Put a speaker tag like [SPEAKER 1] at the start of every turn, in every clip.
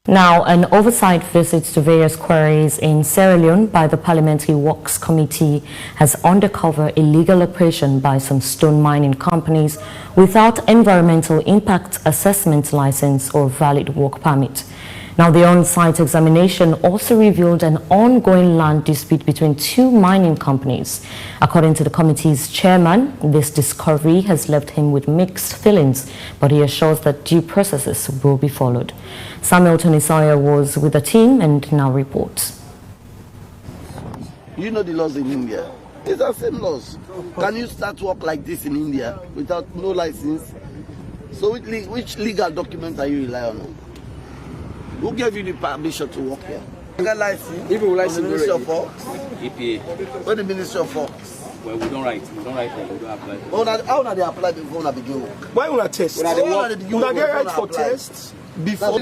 [SPEAKER 1] Now, an oversight visit to various quarries in Sierra Leone by the Parliamentary Works Committee has uncovered illegal operation by some stone mining companies without environmental impact assessment license or valid work permit. Now, the on-site examination also revealed an ongoing land dispute between two mining companies. According to the committee's chairman, this discovery has left him with mixed feelings, but he assures that due processes will be followed. Samuel Tonisoya was with the team and now reports.
[SPEAKER 2] You know the laws in India. It's the same laws. Can you start work like this in India without no license? So which legal document are you relying on? Who gave you the permission to work here? You got license?
[SPEAKER 3] Even license.
[SPEAKER 2] The Ministry of Works?
[SPEAKER 3] EPA.
[SPEAKER 2] What the Ministry of Works?
[SPEAKER 3] Well, we don't write. We don't apply.
[SPEAKER 2] How do they apply before they begin work?
[SPEAKER 4] Why will I test?
[SPEAKER 2] When
[SPEAKER 4] I get right for tests before.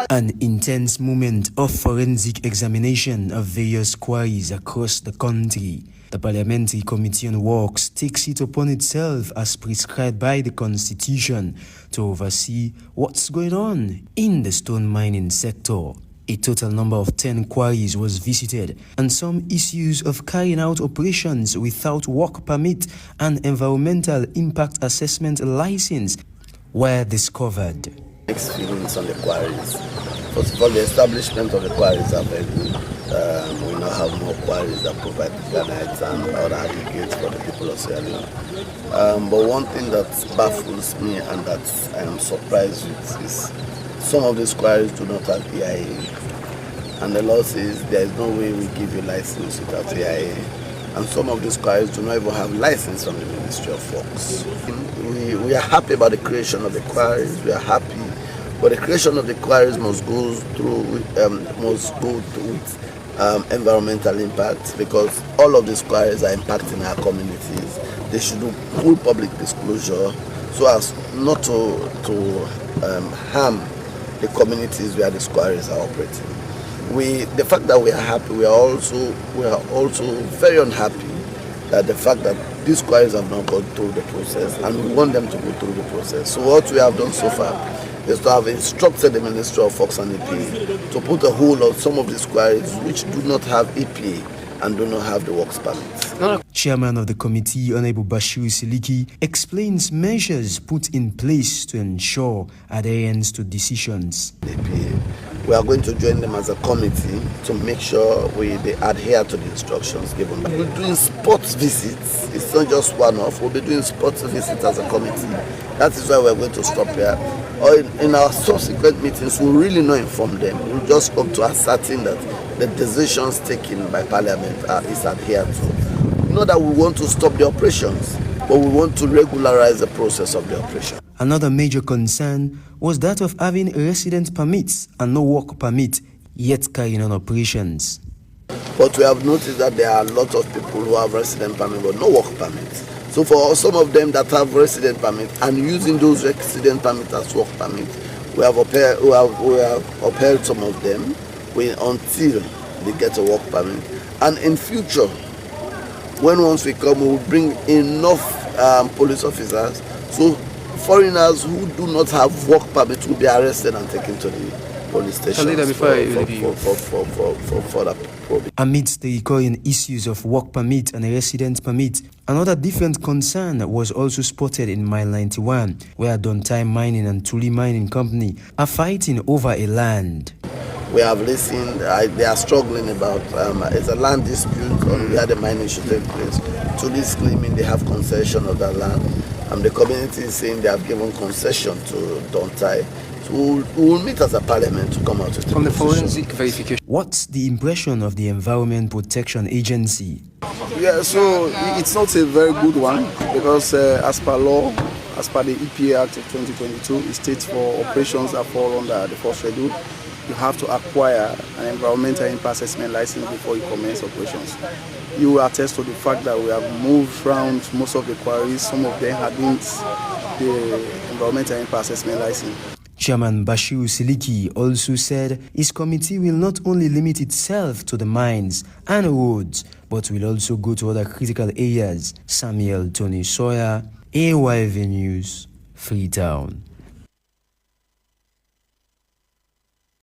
[SPEAKER 5] An intense moment of forensic examination of various quarries across the country. The Parliamentary Committee on Works takes it upon itself as prescribed by the Constitution to oversee what's going on in the stone mining sector. A total number of 10 quarries was visited, and some issues of carrying out operations without work permit and environmental impact assessment license were discovered.
[SPEAKER 2] Mixed feelings on the quarries. First of all, the establishment of the quarries are very good. We now have more quarries that provide granite and other aggregates for the people of Sierra Leone. But one thing that baffles me and that I am surprised with is some of these quarries do not have EIA. And the law says there is no way we give you license without EIA. And some of these quarries do not even have license from the Ministry of Works. We are happy about the creation of the quarries. We are happy, but the creation of the quarries must go through with environmental impact, because all of these quarries are impacting our communities. They should do full public disclosure so as not to harm the communities where these quarries are operating. The fact that we are happy, we are also very unhappy that the fact that these quarries have not gone through the process, and we want them to go through the process. So what we have done so far is to have instructed the Ministry of Works and EPA to put a hold on some of these quarries which do not have EPA and do not have the works permit.
[SPEAKER 5] Chairman of the committee, Honorable Bashiru Siliki, explains measures put in place to ensure adherence to decisions.
[SPEAKER 2] We are going to join them as a committee to make sure they adhere to the instructions given. We're doing sports visits. It's not just one-off. We'll be doing sports visits as a committee. That is why we're going to stop here. Or in our subsequent meetings, we'll really not inform them. We'll just hope to ascertain that the decisions taken by Parliament is adhered to. Not that we want to stop the operations, but we want to regularize the process of the operation.
[SPEAKER 5] Another major concern was that of having resident permits and no work permit, yet carrying on operations.
[SPEAKER 2] But we have noticed that there are a lot of people who have resident permit but no work permit. So for some of them that have resident permit and using those resident permit as work permit, we have upheld some of them until they get a work permit. And in future, once we come, we will bring enough police officers, so foreigners who do not have work permit will be arrested and taken to the police station for further probing.
[SPEAKER 5] Amidst the recurring issues of work permit and resident permit, another different concern was also spotted in Mile 91, where Dontai Mining and Tuli Mining Company are fighting over a land.
[SPEAKER 2] We have listened, they are struggling about, it's a land dispute on where the mining should take place. Tuli is claiming they have concession of that land. The community is saying they have given concession to Dontai. So we will meet as a parliament to come out with
[SPEAKER 3] from the forensic verification.
[SPEAKER 5] What's the impression of the Environment Protection Agency?
[SPEAKER 4] Yeah, so it's not a very good one, because as per law, as per the EPA Act of 2022, it states for operations that fall under the first schedule, you have to acquire an environmental impact assessment license before you commence operations. You will attest to the fact that we have moved around most of the quarries. Some of them hadn't the environmental impact assessment license.
[SPEAKER 5] Chairman Bashiru Siliki also said his committee will not only limit itself to the mines and roads, but will also go to other critical areas. Samuel Tony Sawyer, AYV News, Freetown.